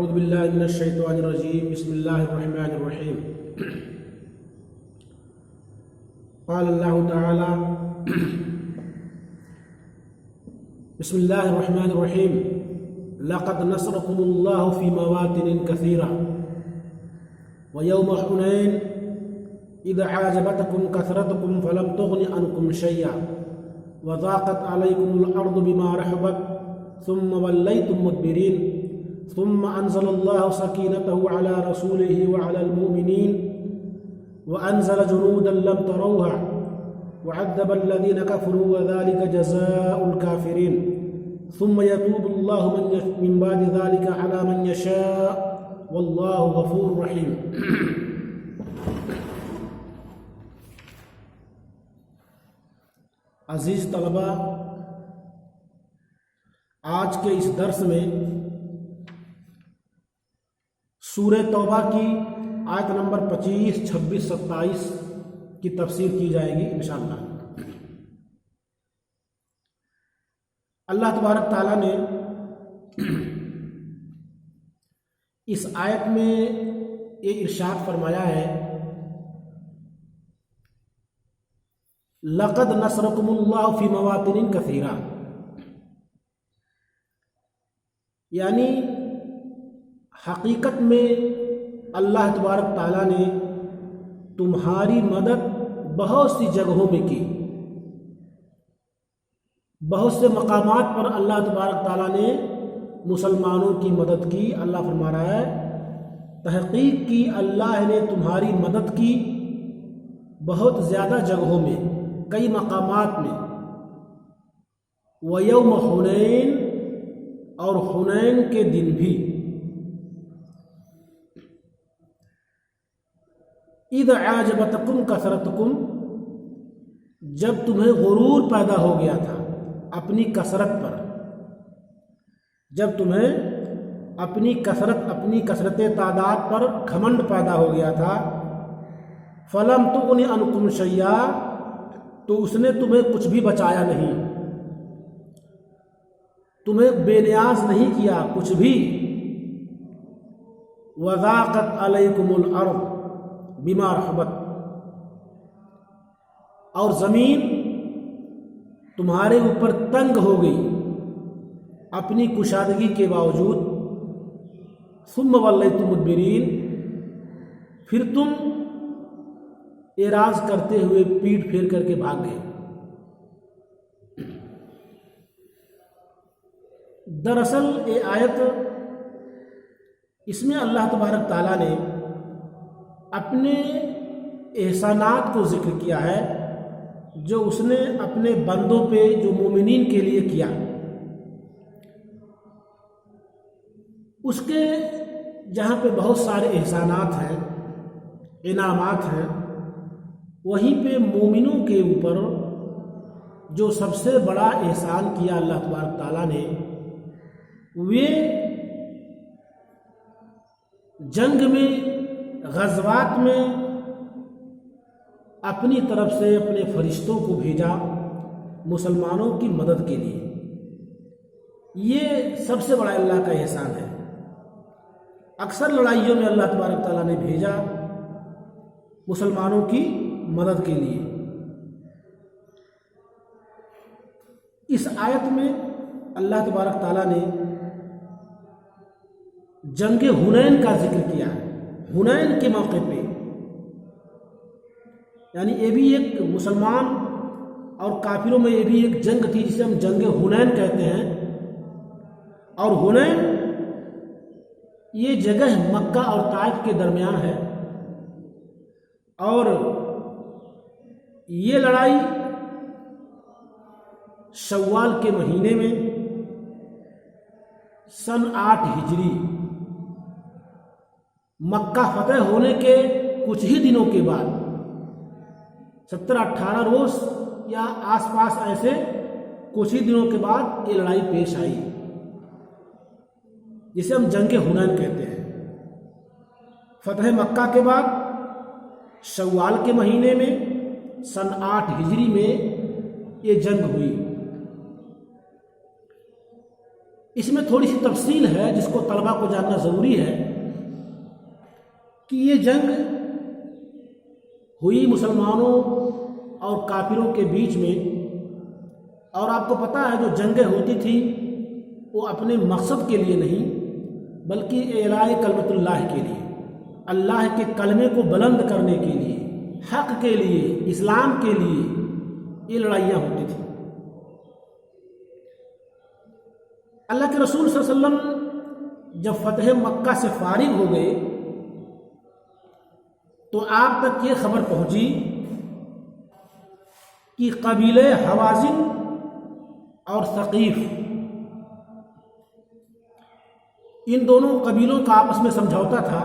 اعوذ باللہ من الشیطان الرجیم بسم اللہ الرحمن الرحیم قال اللہ تعالی بسم اللہ الرحمن الرحیم لقد نصرکم اللہ فی مواطن کثیرہ ویوم حنین اذ اعجبتکم کثرتکم فلم تغن عنکم شیئا وضاقت علیکم الارض بما رحبت ثم ولیتم مدبرین ثم انزل الله سكينته على رسوله وعلى المؤمنين وانزل جنودا لم تروها وعذب الذين كفروا وذلك جزاء الكافرين ثم يتوب الله من بعد ذلك على من يشاء والله غفور رحيم. عزیز طلبہ، آج کے اس درس میں سورہ توبہ کی آیت نمبر 25، 26، 27 کی تفسیر کی جائے گی انشاءاللہ. اللہ تبارک تعالیٰ نے اس آیت میں یہ ارشاد فرمایا ہے لقد نصرکم اللہ فی مواطن کثیرہ، یعنی حقیقت میں اللہ تبارک تعالیٰ نے تمہاری مدد بہت سی جگہوں میں کی، بہت سے مقامات پر اللہ تبارک تعالیٰ نے مسلمانوں کی مدد کی. اللہ فرما رہا ہے تحقیق کی اللہ نے تمہاری مدد کی بہت زیادہ جگہوں میں، کئی مقامات میں. وَيَوْمَ حُنَيْن، اور حنین کے دن بھی. اِذْ أَعْجَبَتْكُمْ کثرتکم، جب تمہیں غرور پیدا ہو گیا تھا اپنی کثرت پر، جب تمہیں اپنی کثرت تعداد پر گھمنڈ پیدا ہو گیا تھا. فَلَمْ تُغْنِ عَنْكُمْ شَيْئًا، تو اس نے تمہیں کچھ بھی بچایا نہیں، تمہیں بے نیاز نہیں کیا کچھ بھی. وَضَاقَتْ عَلَيْكُمُ الْأَرْضُ بِمَا رَحُبَتْ، اور زمین تمہارے اوپر تنگ ہو گئی اپنی کشادگی کے باوجود. ثم ولیتم مدبرین، پھر تم اعراض کرتے ہوئے پیٹ پھیر کر کے بھاگ گئے. دراصل یہ آیت، اس میں اللہ تبارک تعالیٰ نے اپنے احسانات کو ذکر کیا ہے جو اس نے اپنے بندوں پہ، جو مومنین کے لیے کیا. اس کے جہاں پہ بہت سارے احسانات ہیں، انعامات ہیں، وہیں پہ مومنوں کے اوپر جو سب سے بڑا احسان کیا اللہ تبارک تعالیٰ نے، وہ جنگ میں، غزوات میں اپنی طرف سے اپنے فرشتوں کو بھیجا مسلمانوں کی مدد کے لیے. یہ سب سے بڑا اللہ کا احسان ہے. اکثر لڑائیوں میں اللہ تبارک تعالیٰ نے بھیجا مسلمانوں کی مدد کے لیے. اس آیت میں اللہ تبارک تعالیٰ نے جنگ حنین کا ذکر کیا ہے. حنین کے موقع پہ، یعنی یہ بھی ایک مسلمان اور کافروں میں یہ بھی ایک جنگ تھی جسے ہم جنگ حنین کہتے ہیں. اور حنین یہ جگہ مکہ اور طائف کے درمیان ہے، اور یہ لڑائی شوال کے مہینے میں سن 8 ہجری، مکہ فتح ہونے کے کچھ ہی دنوں کے بعد، 17-18 روز یا آس پاس ایسے کچھ ہی دنوں کے بعد یہ لڑائی پیش آئی جسے ہم جنگ حنین کہتے ہیں. فتح مکہ کے بعد شوال کے مہینے میں سن 8 ہجری میں یہ جنگ ہوئی. اس میں تھوڑی سی تفصیل ہے جس کو طلباء کو جاننا ضروری ہے کہ یہ جنگ ہوئی مسلمانوں اور کافروں کے بیچ میں، اور آپ کو پتہ ہے جو جنگیں ہوتی تھیں وہ اپنے مقصد کے لیے نہیں بلکہ اعلاء کلمۃ اللہ کے لیے، اللہ کے کلمے کو بلند کرنے کے لیے، حق کے لیے، اسلام کے لیے یہ لڑائیاں ہوتی تھیں۔ اللہ کے رسول صلی اللہ علیہ وسلم جب فتح مکہ سے فارغ ہو گئے تو آپ تک یہ خبر پہنچی کہ قبیلے حوازن اور ثقیف، ان دونوں قبیلوں کا آپس میں سمجھوتا تھا،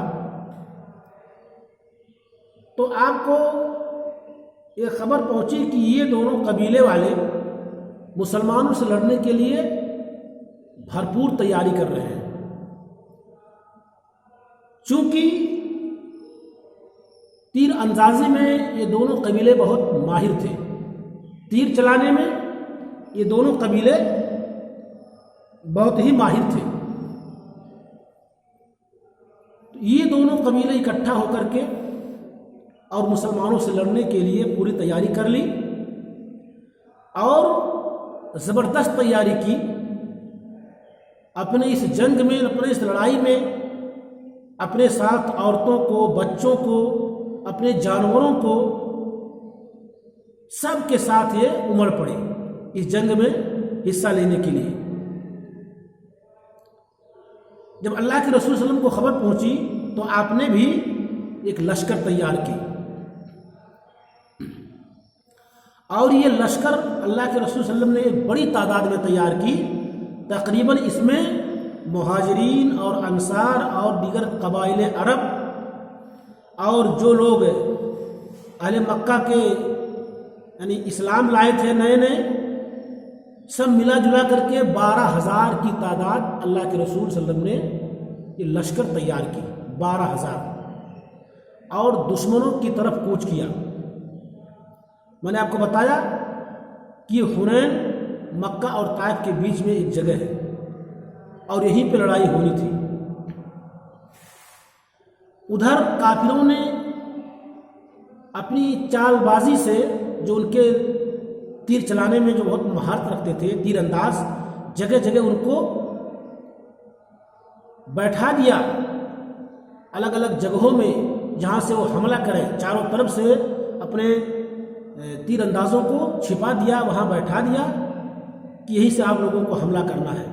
تو آپ کو یہ خبر پہنچی کہ یہ دونوں قبیلے والے مسلمانوں سے لڑنے کے لیے بھرپور تیاری کر رہے ہیں۔ چونکہ تیر اندازی میں یہ دونوں قبیلے بہت ماہر تھے، تیر چلانے میں یہ دونوں قبیلے بہت ہی ماہر تھے، یہ دونوں قبیلے اکٹھا ہو کر کے اور مسلمانوں سے لڑنے کے لیے پوری تیاری کر لی اور زبردست تیاری کی۔ اپنے اس جنگ میں، اپنے اس لڑائی میں اپنے ساتھ عورتوں کو، بچوں کو، اپنے جانوروں کو، سب کے ساتھ یہ امڑ پڑے اس جنگ میں حصہ لینے کے لیے۔ جب اللہ کے رسول صلی اللہ علیہ وسلم کو خبر پہنچی تو آپ نے بھی ایک لشکر تیار کی، اور یہ لشکر اللہ کے رسول صلی اللہ علیہ وسلم نے ایک بڑی تعداد میں تیار کی، تقریباً اس میں مہاجرین اور انصار اور دیگر قبائل عرب اور جو لوگ اہل مکہ کے یعنی اسلام لائے تھے نئے نئے، سب ملا جلا کر کے 12,000 کی تعداد اللہ کے رسول صلی اللہ علیہ وسلم نے یہ لشکر تیار کی، 12,000، اور دشمنوں کی طرف کوچ کیا۔ میں نے آپ کو بتایا کہ حنین مکہ اور طائف کے بیچ میں ایک جگہ ہے اور یہیں پہ لڑائی ہونی تھی۔ ادھر کافروں نے اپنی چال بازی سے، جو ان کے تیر چلانے میں جو بہت مہارت رکھتے تھے، تیر انداز، جگہ جگہ ان کو بیٹھا دیا الگ الگ جگہوں میں جہاں سے وہ حملہ کریں، چاروں طرف سے اپنے تیر اندازوں کو چھپا دیا، وہاں بیٹھا دیا کہ یہیں سے آپ لوگوں کو حملہ کرنا ہے۔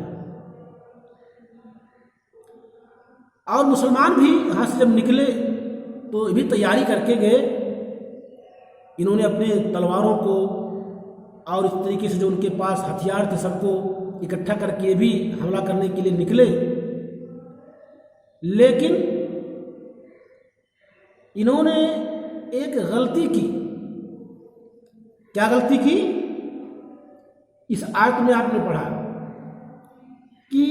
اور مسلمان بھی یہاں سے جب نکلے تو یہ بھی تیاری کر کے گئے، انہوں نے اپنے تلواروں کو اور اس طریقے سے جو ان کے پاس ہتھیار تھے سب کو اکٹھا کر کے بھی حملہ کرنے کے لیے نکلے، لیکن انہوں نے ایک غلطی کی۔ کیا غلطی کی؟ اس آیت میں آپ نے پڑھا کہ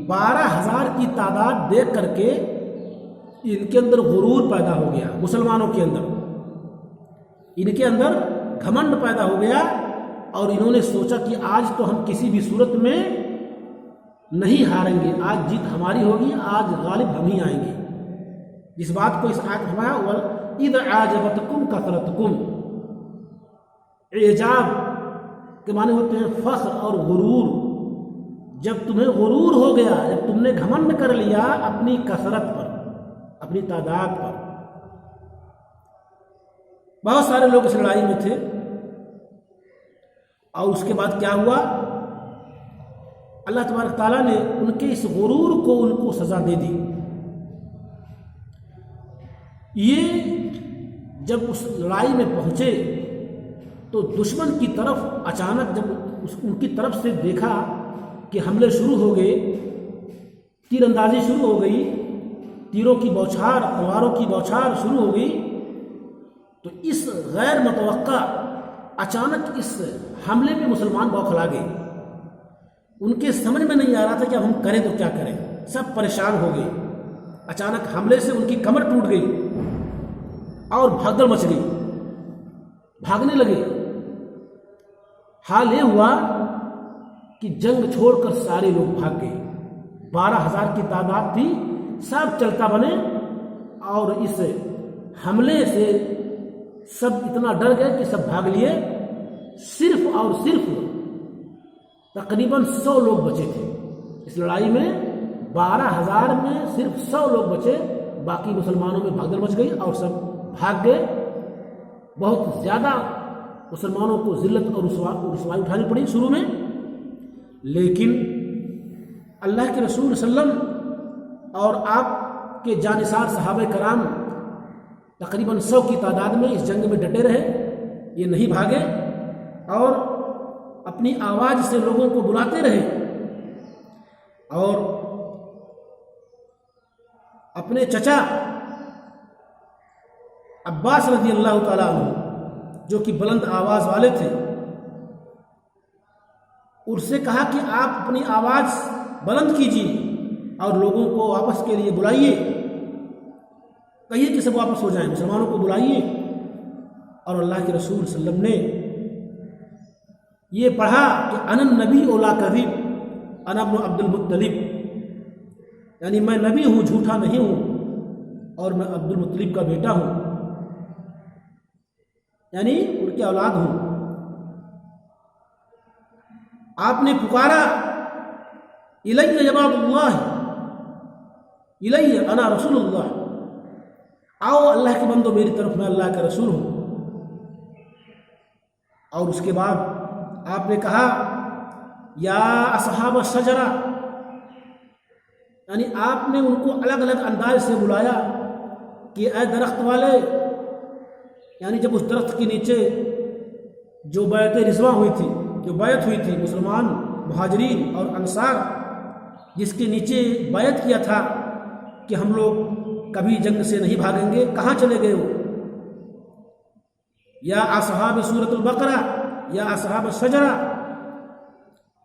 12,000 کی تعداد دیکھ کر کے ان کے اندر غرور پیدا ہو گیا، مسلمانوں کے اندر ان کے اندر گھمنڈ پیدا ہو گیا، اور انہوں نے سوچا کہ آج تو ہم کسی بھی صورت میں نہیں ہاریں گے، آج جیت ہماری ہوگی، آج غالب ہم ہی آئیں گے۔ جس بات کو اس آیت میں فرمایا وَإِذْ أَعْجَبَتْكُمْ كَثْرَتُكُمْ، اعجاب کے معنی ہوتے ہیں فخر اور غرور۔ جب تمہیں غرور ہو گیا، جب تم نے گھمنڈ کر لیا اپنی کثرت پر، اپنی تعداد پر۔ بہت سارے لوگ اس لڑائی میں تھے، اور اس کے بعد کیا ہوا؟ اللہ تبارک تعالیٰ نے ان کے اس غرور کو ان کو سزا دے دی۔ یہ جب اس لڑائی میں پہنچے تو دشمن کی طرف اچانک جب ان کی طرف سے دیکھا کہ حملے شروع ہو گئے، تیر اندازی شروع ہو گئی، تیروں کی بوچھار، تلواروں کی بوچھار شروع ہو گئی، تو اس غیر متوقع اچانک اس حملے میں مسلمان بوکھلا گئے۔ ان کے سمجھ میں نہیں آ رہا تھا کہ اب ہم کریں تو کیا کریں، سب پریشان ہو گئے۔ اچانک حملے سے ان کی کمر ٹوٹ گئی اور بھگدڑ مچ گئی، بھاگنے لگے۔ حال یہ ہوا کہ جنگ چھوڑ کر سارے لوگ بھاگ گئے، 12,000 کی تعداد تھی، سب چلتا بنے اور اس حملے سے سب اتنا ڈر گئے کہ سب بھاگ لیے. صرف اور صرف تقریباً 100 لوگ بچے تھے اس لڑائی میں. 12,000 میں صرف 100 لوگ بچے، باقی مسلمانوں میں بھگدڑ مچ گئی اور سب بھاگ گئے. بہت زیادہ مسلمانوں کو ذلت اور رسوائی اٹھانی پڑی شروع میں، لیکن اللہ کے رسول صلی اللہ علیہ وسلم اور آپ کے جانثار صحابہ کرام تقریباً 100 کی تعداد میں اس جنگ میں ڈٹے رہے. یہ نہیں بھاگے اور اپنی آواز سے لوگوں کو بلاتے رہے اور اپنے چچا عباس رضی اللہ تعالیٰ عنہ جو کہ بلند آواز والے تھے، ان سے کہا کہ آپ اپنی آواز بلند کیجیے اور لوگوں کو واپس کے لیے بلائیے، کہیے کہ سب واپس ہو جائیں، مسلمانوں کو بلائیے. اور اللہ کے رسول صلی اللہ علیہ وسلم نے یہ پڑھا کہ انا النبی لا کذب انا ابن عبد المطلب، یعنی میں نبی ہوں، جھوٹا نہیں ہوں اور میں عبد المطلب کا بیٹا ہوں، یعنی ان کے اولاد ہوں. آپ نے پکارا الی عباد اللہ الی انا رسول اللہ، آؤ اللہ کے بندو میری طرف، میں اللہ کا رسول ہوں. اور اس کے بعد آپ نے کہا یا اصحاب الشجرہ، یعنی آپ نے ان کو الگ الگ انداز سے بلایا کہ اے درخت والے، یعنی جب اس درخت کے نیچے جو بیعت رضوان ہوئی تھی، جو بیعت ہوئی تھی مسلمان مہاجرین اور انصار، جس کے نیچے بیعت کیا تھا کہ ہم لوگ کبھی جنگ سے نہیں بھاگیں گے، کہاں چلے گئے وہ؟ یا اصحاب سورۃ البقرہ یا اصحاب الشجرہ،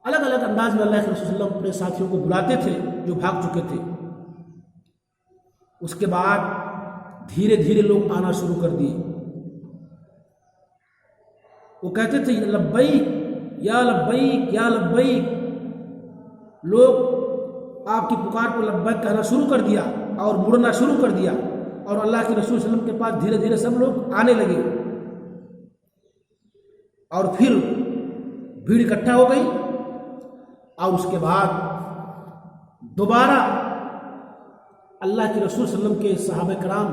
الگ الگ انداز میں اللہ کے رسول صلی اللہ علیہ وسلم اپنے ساتھیوں کو بلاتے تھے جو بھاگ چکے تھے. اس کے بعد دھیرے دھیرے لوگ آنا شروع کر دیے. وہ کہتے تھے لبیک یا لبیک یا لبیک، لوگ آپ کی پکار کو لبیک کہنا شروع کر دیا اور مڑنا شروع کر دیا، اور اللہ کے رسول صلی اللہ علیہ وسلم کے پاس دھیرے دھیرے سب لوگ آنے لگے. اور پھر بھیڑ اکٹھا ہو گئی اور اس کے بعد دوبارہ اللہ کے رسول صلی اللہ علیہ وسلم کے صحابہ کرام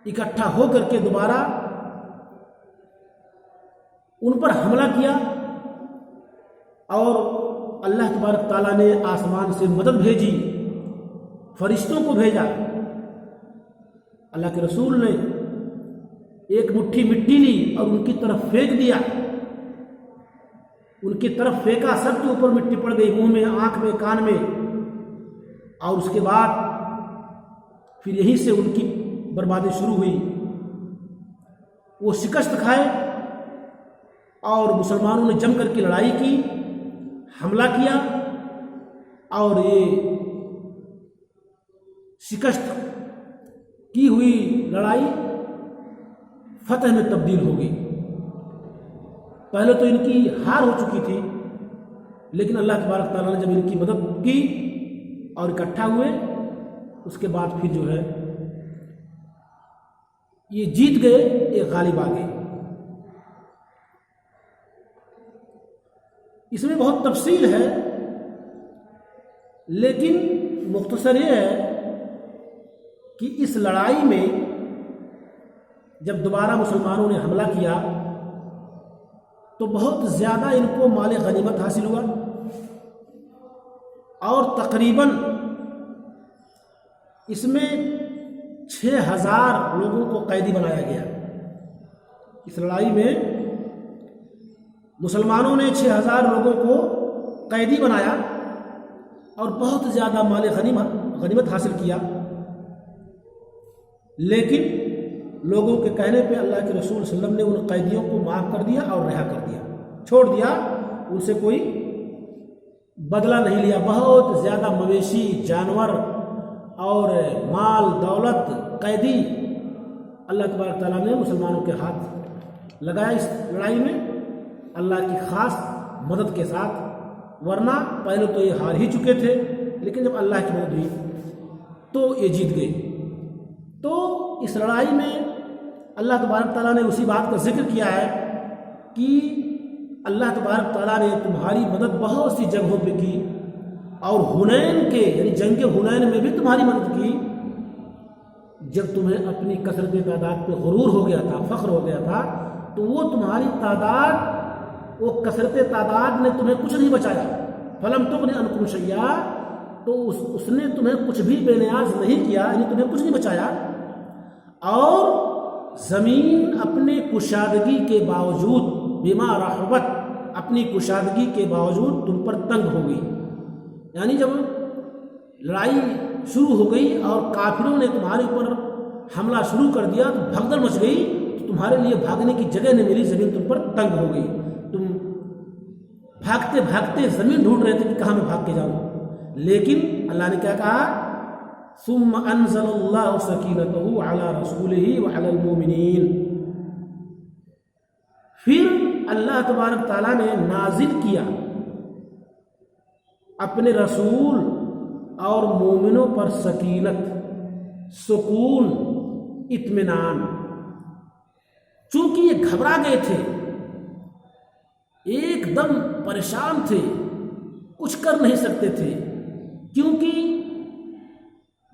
اکٹھا ہو کر کے دوبارہ ان پر حملہ کیا، اور اللہ تبارک تعالیٰ نے آسمان سے مدد بھیجی، فرشتوں کو بھیجا. اللہ کے رسول نے ایک مٹھی مٹی لی اور ان کی طرف پھینک دیا، ان کی طرف پھینکا، سب کے اوپر مٹی پڑ گئی، منہ میں، آنکھ میں، کان میں. اور اس کے بعد پھر یہیں سے ان کی بربادی شروع ہوئی. وہ شکست کھائے اور مسلمانوں نے جم کر کے لڑائی کی، حملہ کیا، اور یہ شکست کی ہوئی لڑائی فتح میں تبدیل ہو گئی. پہلے تو ان کی ہار ہو چکی تھی، لیکن اللہ تبارک تعالیٰ نے جب ان کی مدد کی اور اکٹھا ہوئے، اس کے بعد پھر جو ہے یہ جیت گئے، ایک غالب آ گئے. اس میں بہت تفصیل ہے، لیکن مختصر یہ ہے کہ اس لڑائی میں جب دوبارہ مسلمانوں نے حملہ کیا تو بہت زیادہ ان کو مال غنیمت حاصل ہوا، اور تقریباً اس میں 6,000 لوگوں کو قیدی بنایا گیا. اس لڑائی میں مسلمانوں نے 6,000 لوگوں کو قیدی بنایا اور بہت زیادہ مال غنیمت حاصل کیا. لیکن لوگوں کے کہنے پہ اللہ کے رسول صلی اللہ علیہ وسلم نے ان قیدیوں کو معاف کر دیا اور رہا کر دیا، چھوڑ دیا، ان سے کوئی بدلہ نہیں لیا. بہت زیادہ مویشی، جانور اور مال دولت، قیدی اللہ تبارک تعالیٰ نے مسلمانوں کے ہاتھ لگایا اس لڑائی میں، اللہ کی خاص مدد کے ساتھ. ورنہ پہلے تو یہ ہار ہی چکے تھے، لیکن جب اللہ کی مدد ہوئی تو یہ جیت گئے۔ تو اس لڑائی میں اللہ تبارک تعالیٰ نے اسی بات کا ذکر کیا ہے کہ اللہ تبارک تعالیٰ نے تمہاری مدد بہت سی جگہوں پہ کی، اور حنین کے یعنی جنگ حنین میں بھی تمہاری مدد کی، جب تمہیں اپنی کثرت تعداد پہ غرور ہو گیا تھا، فخر ہو گیا تھا، تو وہ تمہاری تعداد، وہ کثرت تعداد نے تمہیں کچھ نہیں بچایا۔ فلم تغن عنکم شیئا، تو اس نے تمہیں کچھ بھی بے نیاز نہیں کیا، یعنی تمہیں کچھ نہیں بچایا، اور زمین اپنے کشادگی کے باوجود، بما رحبت، اپنی کشادگی کے باوجود تم پر تنگ ہو گئی۔ یعنی جب لڑائی شروع ہو گئی اور کافروں نے تمہارے اوپر حملہ شروع کر دیا تو بھگدڑ مچ گئی، تو تمہارے لیے بھاگنے کی جگہ نہیں ملی، زمین تم پر تنگ ہو گئی، تم بھاگتے بھاگتے زمین ڈھونڈ رہے تھے کہ کہاں میں بھاگ کے جاؤں۔ لیکن اللہ نے کیا کہا؟ ثم انزل اللہ سکینتہ علی رسولہ وعلی المؤمنین، پھر اللہ تبارک تعالیٰ نے نازل کیا اپنے رسول اور مومنوں پر سکینت، سکون، اطمینان۔ چونکہ یہ گھبرا گئے تھے، ایک دم پریشان تھے، کچھ کر نہیں سکتے تھے، کیونکہ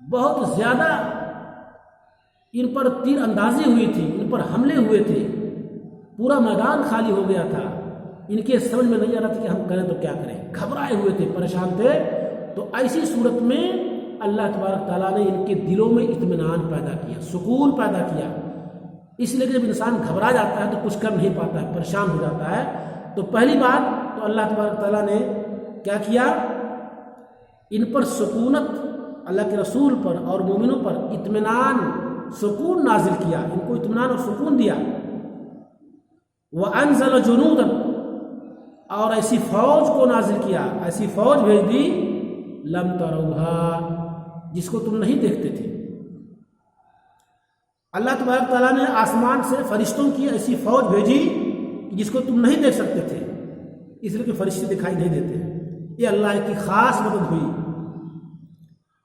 بہت زیادہ ان پر تیر اندازی ہوئی تھی، ان پر حملے ہوئے تھے، پورا میدان خالی ہو گیا تھا، ان کے سمجھ میں نہیں آ رہا تھا کہ ہم کریں تو کیا کریں، گھبرائے ہوئے تھے، پریشان تھے۔ تو ایسی صورت میں اللہ تبارک تعالیٰ نے ان کے دلوں میں اطمینان پیدا کیا، سکون پیدا کیا۔ اس لیے کہ جب انسان گھبرا جاتا ہے تو کچھ کر نہیں پاتا ہے، پریشان ہو جاتا ہے۔ تو پہلی بات تو اللہ تبارک تعالیٰ نے کیا کیا؟ ان پر سکونت، اللہ کے رسول پر اور مومنوں پر اطمینان، سکون نازل کیا، ان کو اطمینان اور سکون دیا۔ وَأَنزَلَ جُنُودًا، اور ایسی فوج کو نازل کیا، ایسی فوج بھیج دی، لم تروها، جس کو تم نہیں دیکھتے تھے۔ اللہ تبارک تعالیٰ نے آسمان سے فرشتوں کی ایسی فوج بھیجی جس کو تم نہیں دیکھ سکتے تھے، اس لیے کہ فرشتے دکھائی نہیں دیتے، یہ اللہ کی خاص مدد ہوئی۔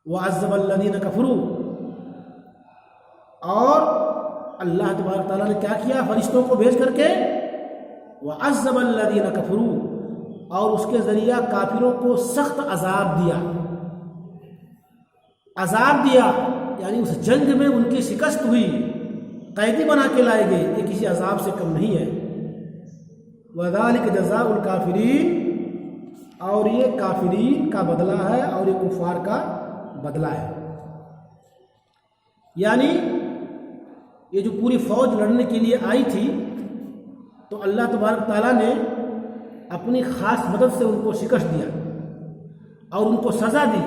وَعَذَّبَ الَّذِينَ كَفَرُوا، اور اللہ تبارک تعالیٰ نے کیا کیا فرشتوں کو بھیج کر کے؟ وَعَذَّبَ الَّذِينَ كَفَرُوا، اور اس کے ذریعہ کافروں کو سخت عذاب دیا، عذاب دیا، یعنی اس جنگ میں ان کی شکست ہوئی، قیدی بنا کے لائے گئے، یہ کسی عذاب سے کم نہیں ہے۔ وَذَلِكَ جَزَاءُ الْكَافِرِينَ، اور یہ کافرین کا بدلہ ہے، اور یہ کفار کا بدلہ ہے۔ یعنی یہ جو پوری فوج لڑنے کے لیے آئی تھی، تو اللہ تبارک تعالیٰ نے اپنی خاص مدد سے ان کو شکست دیا اور ان کو سزا دی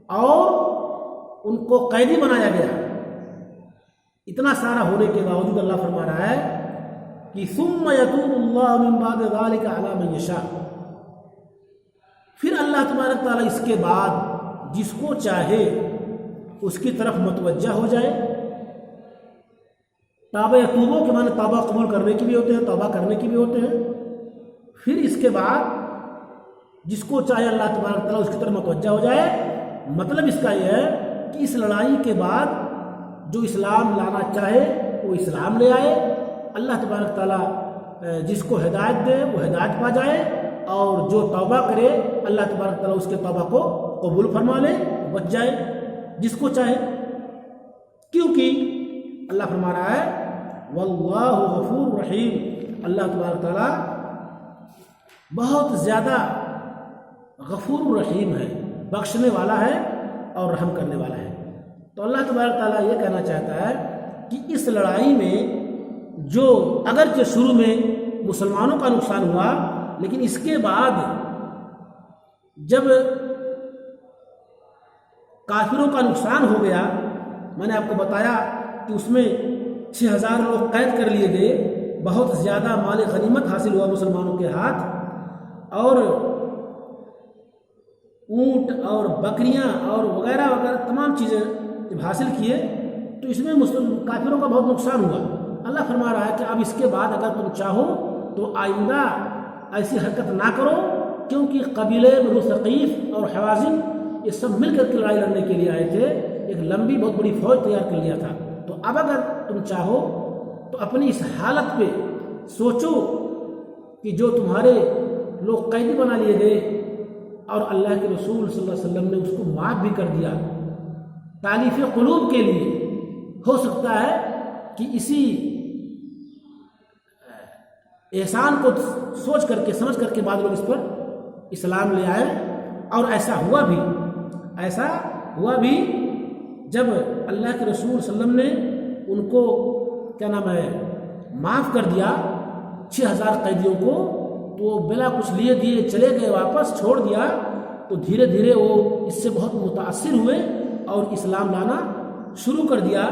اور ان کو قیدی بنایا گیا۔ اتنا سارا ہونے کے باوجود اللہ فرما رہا ہے کہ ثم یتوب اللہ من بعد ذلک علی من یشاء، پھر اللہ تبارک تعالیٰ اس کے بعد جس کو چاہے اس کی طرف متوجہ ہو جائے۔ توبہ یتوبوں کے معنی توبہ قبول کرنے کی بھی ہوتے ہیں، توبہ کرنے کی بھی ہوتے ہیں۔ پھر اس کے بعد جس کو چاہے اللہ تبارک تعالیٰ اس کی طرف متوجہ ہو جائے۔ مطلب اس کا یہ ہے کہ اس لڑائی کے بعد جو اسلام لانا چاہے وہ اسلام لے آئے، اللہ تبارک تعالیٰ جس کو ہدایت دے وہ ہدایت پا جائے، اور جو توبہ کرے اللہ تبارک تعالیٰ اس کے توبہ کو قبول فرما لے، بچ جائے، جس کو چاہے۔ کیونکہ اللہ فرما رہا ہے واللہ غفور رحیم، اللہ تبارک تعالیٰ بہت زیادہ غفور رحیم ہے، بخشنے والا ہے اور رحم کرنے والا ہے۔ تو اللہ تبارک تعالیٰ یہ کہنا چاہتا ہے کہ اس لڑائی میں جو اگرچہ شروع میں مسلمانوں کا نقصان ہوا، لیکن اس کے بعد جب کافروں کا نقصان ہو گیا، میں نے آپ کو بتایا کہ اس میں 6000 لوگ قید کر لیے گئے، بہت زیادہ مال غنیمت حاصل ہوا مسلمانوں کے ہاتھ، اور اونٹ اور بکریاں اور وغیرہ وغیرہ تمام چیزیں جب حاصل کیے تو اس میں کافروں کا بہت نقصان ہوا۔ اللہ فرما رہا ہے کہ اب اس کے بعد اگر تم چاہو تو آئندہ ایسی حرکت نہ کرو کیونکہ قبیلے بنو ثقیف اور حوازن یہ سب مل کر کے لڑائی لڑنے کے لیے آئے تھے، ایک لمبی بہت بڑی فوج تیار کر لیا تھا۔ تو اب اگر تم چاہو تو اپنی اس حالت پہ سوچو کہ جو تمہارے لوگ قیدی بنا لیے گئے اور اللہ کے رسول صلی اللہ علیہ وسلم نے اس کو معاف بھی کر دیا، تالیف قلوب کے لیے ہو سکتا ہے کہ اسی احسان کو سوچ کر کے سمجھ کر کے بعض لوگ اس پر اسلام لے آئے، اور ایسا ہوا بھی جب اللہ کے رسول صلی اللہ علیہ وسلم نے ان کو کیا نام ہے معاف کر دیا 6000 قیدیوں کو، تو وہ بلا کچھ لیے دیے چلے گئے، واپس چھوڑ دیا، تو دھیرے دھیرے وہ اس سے بہت متاثر ہوئے اور اسلام لانا شروع کر دیا۔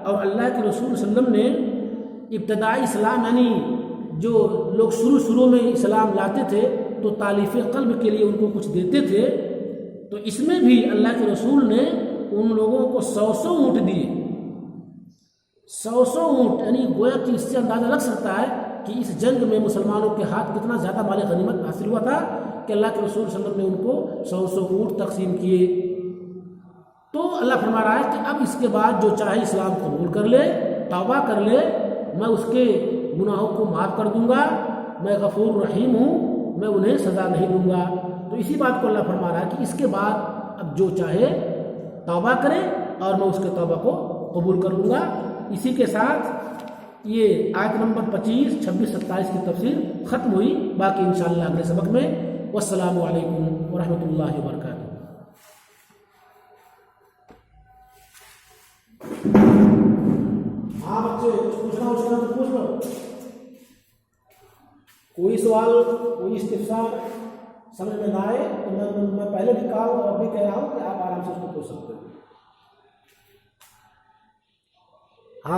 اور اللہ کے رسول صلی اللہ علیہ وسلم نے ابتدائی اسلام یعنی جو لوگ شروع میں اسلام لاتے تھے تو تالیف قلب کے لیے ان کو کچھ دیتے تھے، تو اس میں بھی اللہ کے رسول نے ان لوگوں کو 100 اونٹ دیے، 100 اونٹ، یعنی گویا کہ اس سے اندازہ لگ سکتا ہے کہ اس جنگ میں مسلمانوں کے ہاتھ کتنا زیادہ مال غنیمت حاصل ہوا تھا کہ اللہ کے رسول صلی اللہ علیہ وسلم نے ان کو 100 اونٹ تقسیم کیے۔ تو اللہ فرما رہا ہے کہ اب اس کے بعد جو چاہے اسلام قبول کر لے، توبہ کر لے، میں اس کے گناہوں کو معاف کر دوں گا، میں غفور رحیم ہوں، میں انہیں سزا نہیں دوں گا۔ تو اسی بات کو اللہ فرما رہا ہے کہ اس کے بعد اب جو چاہے توبہ کرے اور میں اس کے توبہ کو قبول کر لوں گا۔ اسی کے ساتھ یہ آیت نمبر 25، 26، 27 کی تفسیر ختم ہوئی، باقی انشاءاللہ اگلے سبق میں۔ والسلام علیکم ورحمۃ اللہ وبرکاتہ۔ ہاں بچے کچھ پوچھنا تو پوچھ لو، کوئی سوال کوئی استفسار سمجھ میں نہ آئے تو میں پہلے بھی کہا ہوں اور بھی کہہ رہا ہوں کہ آپ آرام سے اس کو پوچھ سکتے ہیں۔